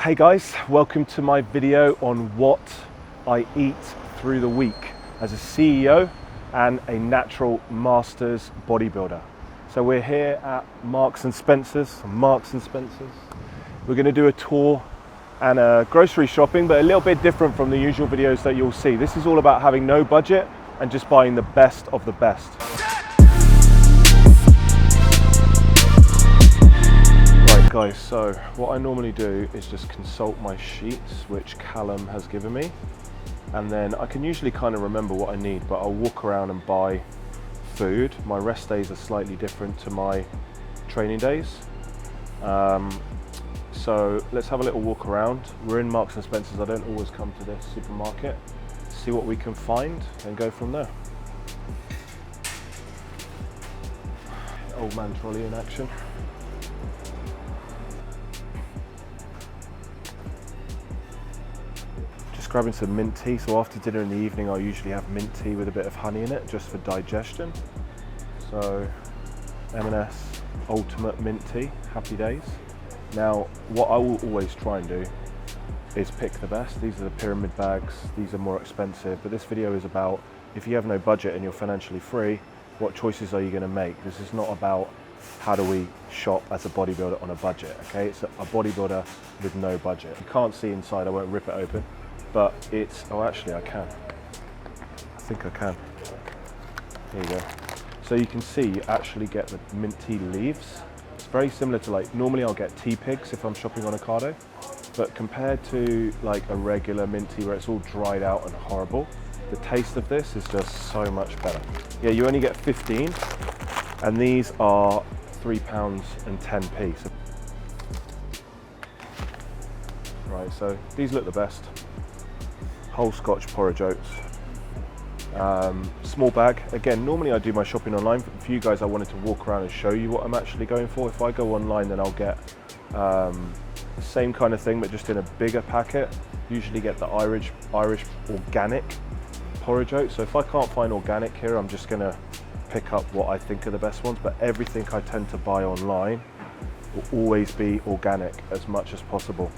Hey guys, welcome to my video on what I eat through the week as a CEO and a natural masters bodybuilder. So we're here at Marks and Spencer's. We're going to do a tour and a grocery shopping, but a little bit different from the usual videos that you'll see. This is all about having no budget and just buying the best of the best. Right guys, so what I normally do is just consult my sheets, which Callum has given me, and then I can usually kind of remember what I need, but I'll walk around and buy food. My rest days are slightly different to my training days. So let's have a little walk around. We're in Marks and Spencer's. I don't always come to this supermarket. See what we can find and go from there. Old man trolley in action. Just grabbing some mint tea. So after dinner in the evening, I usually have mint tea with a bit of honey in it, just for digestion. So M&S Ultimate Mint Tea, happy days. Now, what I will always try and do is pick the best. These are the pyramid bags. These are more expensive, but this video is about if you have no budget and you're financially free, what choices are you going to make? This is not about how do we shop as a bodybuilder on a budget, okay? It's a bodybuilder with no budget. You can't see inside, I won't rip it open, but it's, oh actually I can. I think I can. Here you go. So you can see you actually get the mint tea leaves. It's very similar to, like, normally I'll get tea pigs if I'm shopping on Ocado, but compared to like a regular mint tea where it's all dried out and horrible, the taste of this is just so much better. Yeah, you only get 15, and these are £3.10. So, right, so these look the best. Whole Scotch porridge oats. Small bag. Again, normally I do my shopping online, but for you guys I wanted to walk around and show you what I'm actually going for. If I go online, then I'll get the same kind of thing but just in a bigger packet. Usually get the Irish organic porridge oats. So if I can't find organic here, I'm just going to pick up what I think are the best ones, but everything I tend to buy online will always be organic as much as possible.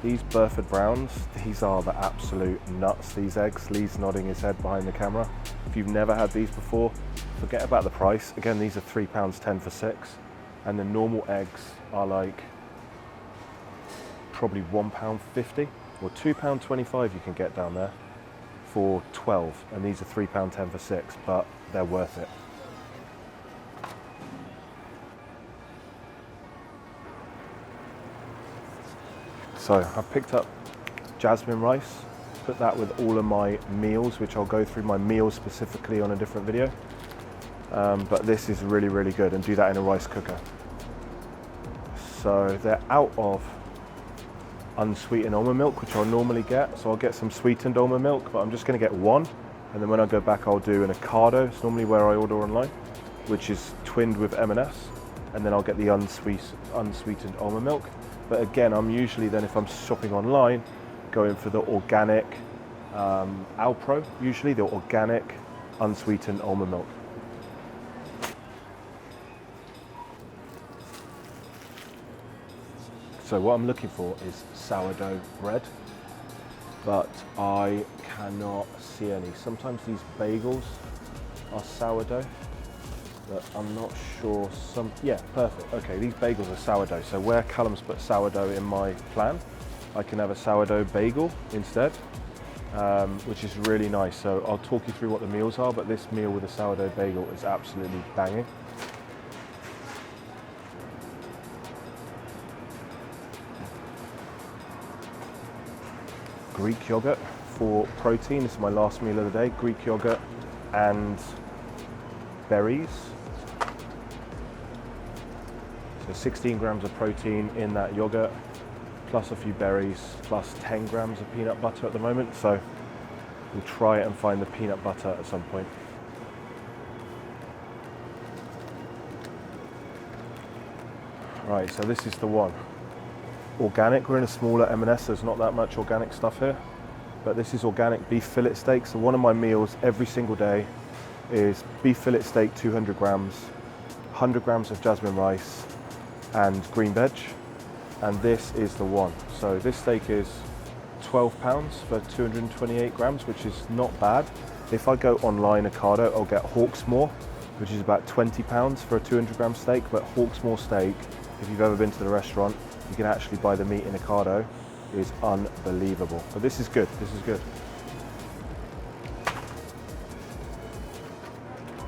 These Burford Browns, these are the absolute nuts, these eggs. Lee's nodding his head behind the camera. If you've never had these before, forget about the price. Again, these are £3.10 for 6, and the normal eggs are like probably £1.50 or £2.25 you can get down there for 12, and these are £3.10 for 6, but they're worth it. So I picked up jasmine rice, put that with all of my meals, which I'll go through my meals specifically on a different video. But this is really, really good, and do that in a rice cooker. So they're out of unsweetened almond milk, which I'll normally get. So I'll get some sweetened almond milk, but I'm just gonna get one. And then when I go back, I'll do an Ocado. It's normally where I order online, which is twinned with M&S. And then I'll get the unsweetened almond milk. But again, I'm usually then, if I'm shopping online, going for the organic Alpro, usually the organic unsweetened almond milk. So what I'm looking for is sourdough bread, but I cannot see any. Sometimes these bagels are sourdough, but I'm not sure. Yeah, perfect. Okay, these bagels are sourdough. So where Callum's put sourdough in my plan, I can have a sourdough bagel instead, which is really nice. So I'll talk you through what the meals are, but this meal with a sourdough bagel is absolutely banging. Greek yogurt for protein. This is my last meal of the day. Greek yogurt and berries. So 16 grams of protein in that yogurt, plus a few berries, plus 10 grams of peanut butter at the moment. So we'll try it and find the peanut butter at some point. Right, so this is the one. Organic. We're in a smaller M&S, there's not that much organic stuff here, but this is organic beef fillet steak. So one of my meals every single day is beef fillet steak, 200 grams, 100 grams of jasmine rice and green veg. and this is the one. So this steak is £12 for 228 grams, which is not bad. If I go online Ocado, I'll get Hawksmoor, which is about £20 for a 200-gram steak. But Hawksmoor steak, if you've ever been to the restaurant, you can actually buy the meat in Ocado. It is unbelievable. But this is good. This is good.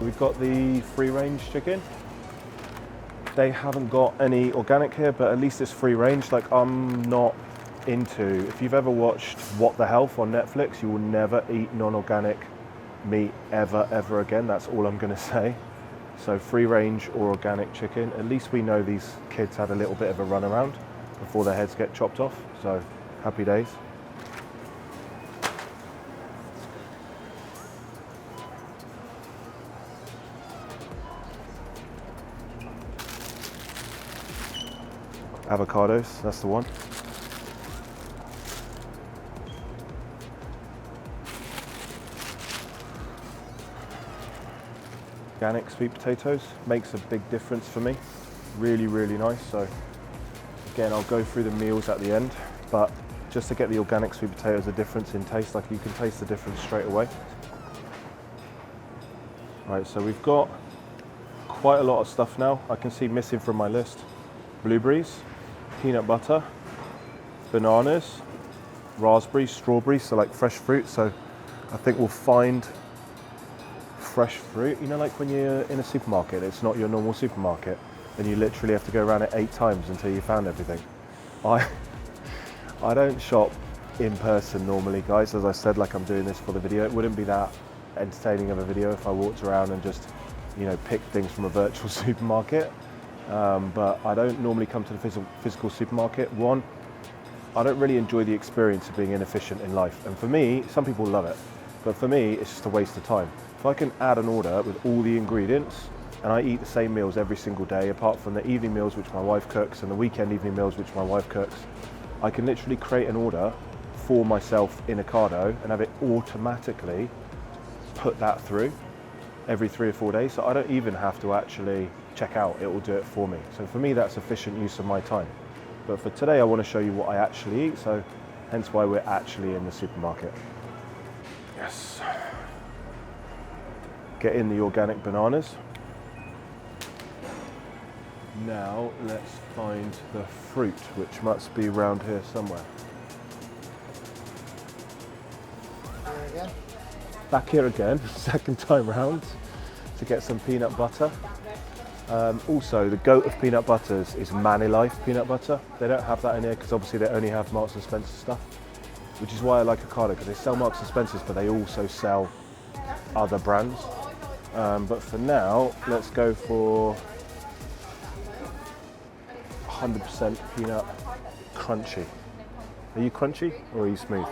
We've got the free-range chicken. They haven't got any organic here, but at least it's free-range. Like, I'm not into, if you've ever watched What the Health on Netflix, you will never eat non-organic meat ever again. That's all I'm going to say. So free-range or organic chicken. At least we know these kids had a little bit of a run around before their heads get chopped off. So happy days. Avocados, that's the one. Organic sweet potatoes makes a big difference for me. Really nice. So again, I'll go through the meals at the end, but just to get the organic sweet potatoes, a difference in taste, like you can taste the difference straight away. Right, so we've got quite a lot of stuff now. I can see missing from my list: blueberries, peanut butter, bananas, raspberries, strawberries, so like fresh fruit. So I think we'll find fresh fruit, you know, like when you're in a supermarket, it's not your normal supermarket, and you literally have to go around it 8 times until you found everything. I don't shop in person normally, guys. As I said, like, I'm doing this for the video. It wouldn't be that entertaining of a video if I walked around and just, you know, picked things from a virtual supermarket. But I don't normally come to the physical supermarket. One, I don't really enjoy the experience of being inefficient in life. And for me, some people love it, but for me, it's just a waste of time. If I can add an order with all the ingredients and I eat the same meals every single day, apart from the evening meals which my wife cooks and the weekend evening meals which my wife cooks, I can literally create an order for myself in Ocado and have it automatically put that through every 3 or 4 days. So I don't even have to actually check out, it will do it for me. So for me, that's efficient use of my time. But for today, I want to show you what I actually eat, so hence why we're actually in the supermarket. Yes. Get in the organic bananas. Now let's find the fruit, which must be around here somewhere. Back here again, second time round, to get some peanut butter. Also, the goat of peanut butters is Manilife peanut butter. They don't have that in here because obviously they only have Marks and Spencer stuff, which is why I like Ocado, because they sell Marks and Spencers, but they also sell other brands. But for now, let's go for 100% peanut crunchy. Are you crunchy or are you smooth?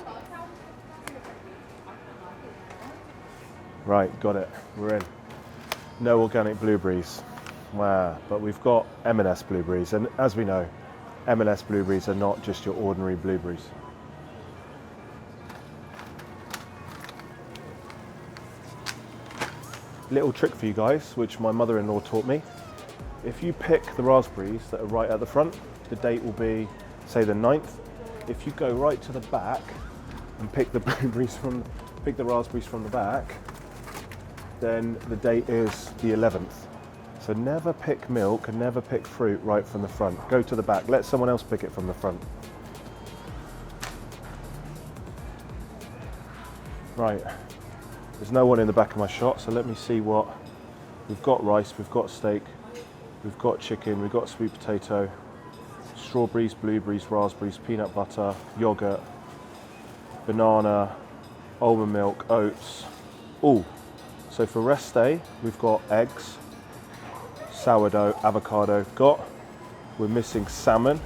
Right, got it, we're in. No organic blueberries. Wow, but we've got M&S blueberries, and as we know, M&S blueberries are not just your ordinary blueberries. Little trick for you guys, which my mother-in-law taught me. If you pick the raspberries that are right at the front, the date will be, say, the 9th. If you go right to the back and pick the raspberries from the back, then the date is the 11th. So never pick milk and never pick fruit right from the front. Go to the back, let someone else pick it from the front. Right, there's no one in the back of my shot, so let me see what, we've got rice, we've got steak, we've got chicken, we've got sweet potato, strawberries, blueberries, raspberries, peanut butter, yogurt, banana, almond milk, oats. Oh, so for rest day, we've got eggs, sourdough, avocado, we're missing salmon,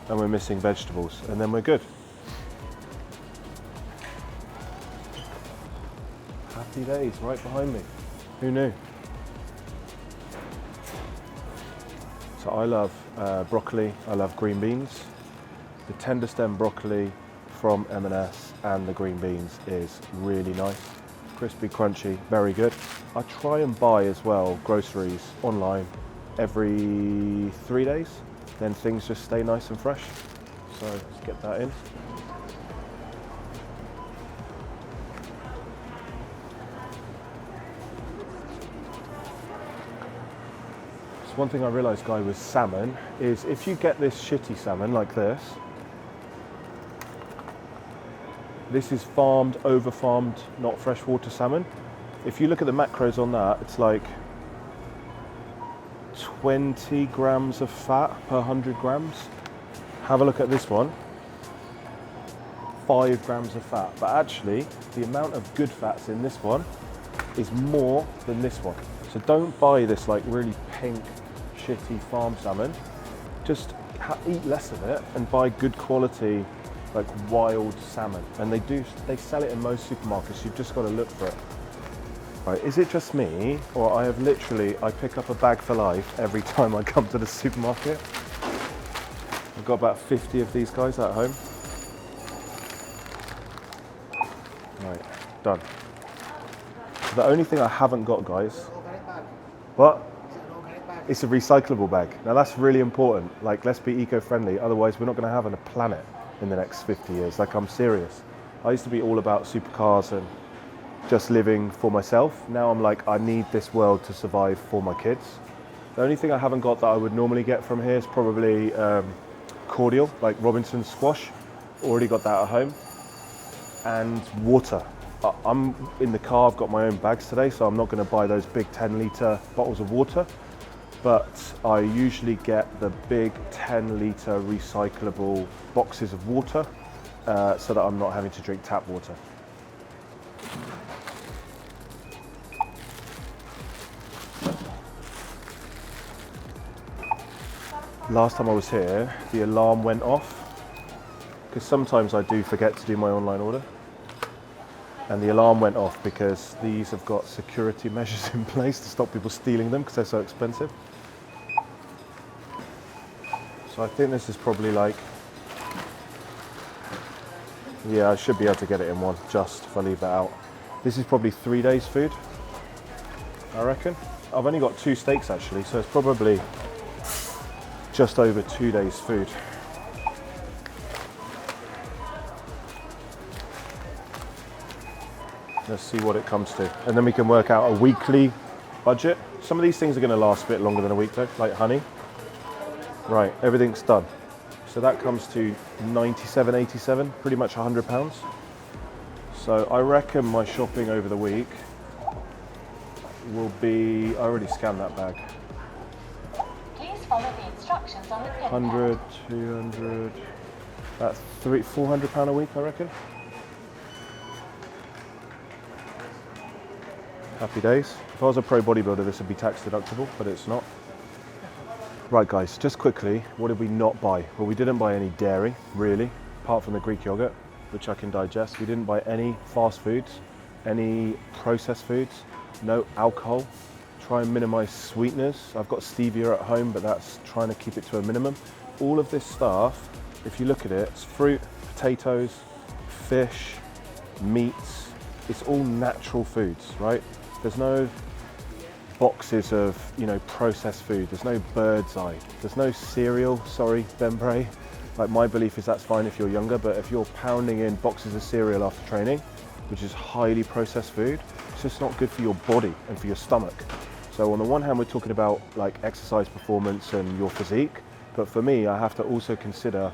and we're missing vegetables, and then we're good. Happy days, right behind me. Who knew? So I love broccoli, I love green beans. The tender stem broccoli from M&S and the green beans is really nice. Crispy, crunchy, very good. I try and buy as well groceries online every 3 days. then things just stay nice and fresh. So let's get that in. So one thing I realised, guys, with salmon is if you get this shitty salmon like this, this is farmed, over-farmed, not freshwater salmon. If you look at the macros on that, it's like 20 grams of fat per 100 grams. Have a look at this one, 5 grams of fat. But actually, the amount of good fats in this one is more than this one. So don't buy this like really pink, shitty farm salmon. Just eat less of it and buy good quality, like wild salmon. And they sell it in most supermarkets. You've just got to look for it. Right, is it just me, or I pick up a bag for life every time I come to the supermarket? I've got about 50 of these guys at home. Right, done. So the only thing I haven't got, guys, what? It's a recyclable bag. Now that's really important. Like, let's be eco-friendly, otherwise we're not going to have a planet in the next 50 years. Like, I'm serious. I used to be all about supercars and just living for myself. Now I'm like, I need this world to survive for my kids. The only thing I haven't got that I would normally get from here is probably cordial, like Robinson's squash. Already got that at home. And water. I'm in the car, I've got my own bags today, so I'm not going to buy those big 10-litre bottles of water. But I usually get the big 10-litre recyclable boxes of water so that I'm not having to drink tap water. Last time I was here, the alarm went off, because sometimes I do forget to do my online order. And the alarm went off because these have got security measures in place to stop people stealing them because they're so expensive. So I think this is probably like, yeah, I should be able to get it in one, just if I leave that out. This is probably 3 days food, I reckon. I've only got 2 steaks actually, so it's probably just over 2 days food. Let's see what it comes to. And then we can work out a weekly budget. Some of these things are gonna last a bit longer than a week though, like honey. Right, everything's done. So that comes to 97.87, pretty much £100. So I reckon my shopping over the week will be, I already scanned that bag. Please follow the instructions on the pin 100, 200, that's £400 a week, I reckon. Happy days. If I was a pro bodybuilder, this would be tax deductible, but it's not. Right guys, just quickly, what did we not buy? Well, we didn't buy any dairy, really, apart from the Greek yogurt, which I can digest. We didn't buy any fast foods, any processed foods, no alcohol. Try and minimize sweeteners. I've got stevia at home, but that's trying to keep it to a minimum. All of this stuff, if you look at it, it's fruit, potatoes, fish, meats. It's all natural foods, right? There's no boxes of, processed food. There's no bird's eye. There's no cereal, sorry, Ben Bray. Like, my belief is that's fine if you're younger, but if you're pounding in boxes of cereal after training, which is highly processed food, it's just not good for your body and for your stomach. So on the one hand, we're talking about like exercise performance and your physique, but for me, I have to also consider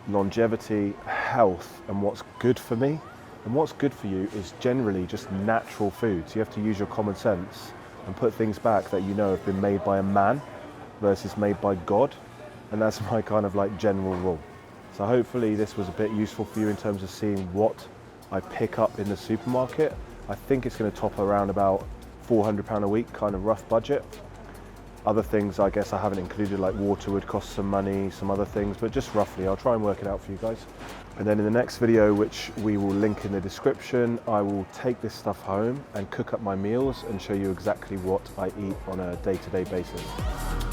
longevity, health, and what's good for me. And what's good for you is generally just natural foods. You have to use your common sense and put things back that you know have been made by a man versus made by God. And that's my kind of like general rule. So hopefully this was a bit useful for you in terms of seeing what I pick up in the supermarket. I think it's going to top around about £400 a week, kind of rough budget. Other things I guess I haven't included, like water would cost some money, some other things, but just roughly, I'll try and work it out for you guys. And then in the next video, which we will link in the description, I will take this stuff home and cook up my meals and show you exactly what I eat on a day-to-day basis.